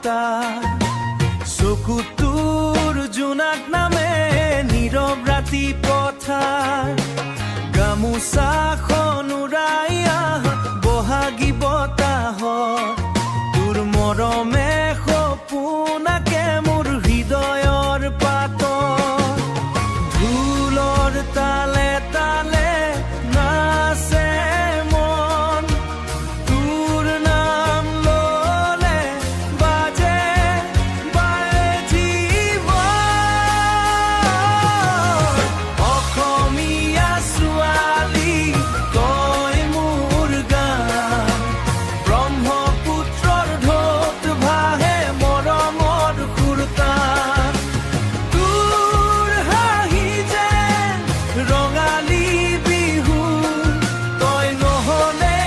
অৱতাৰ চকুত তোৰ জোনাক নামে নীৰৱ ৰাতি পথাৰ গামোচাখন উৰাই বহাগী বতাহত তোৰ মৰমে সপোনাকে মোৰ হৃদয়ৰ পাতত ঢোলৰ তালে তালে নাচে মন তোৰ নাম ললে বাজে বাৰে জীৱন অসমীয়া ছোৱালী তই মোৰ গান ব্ৰহ্মপুত্ৰৰ ঢৌত ভাহে মৰমৰ সুৰতান তোৰ হাঁহি যেন ৰঙালী বিহু তই নহলে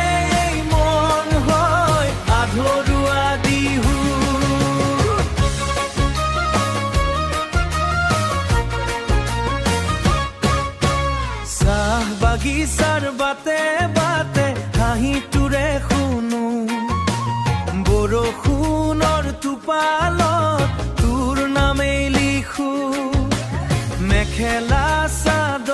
এই মন হয় আধৰুৱা বিহু চাহ বাগিচাৰ বাটে বাটে হাঁহি তোৰে শুনো বৰষুণৰ টোপালত তোৰ নামেই লিখো মেখেলা চাদৰ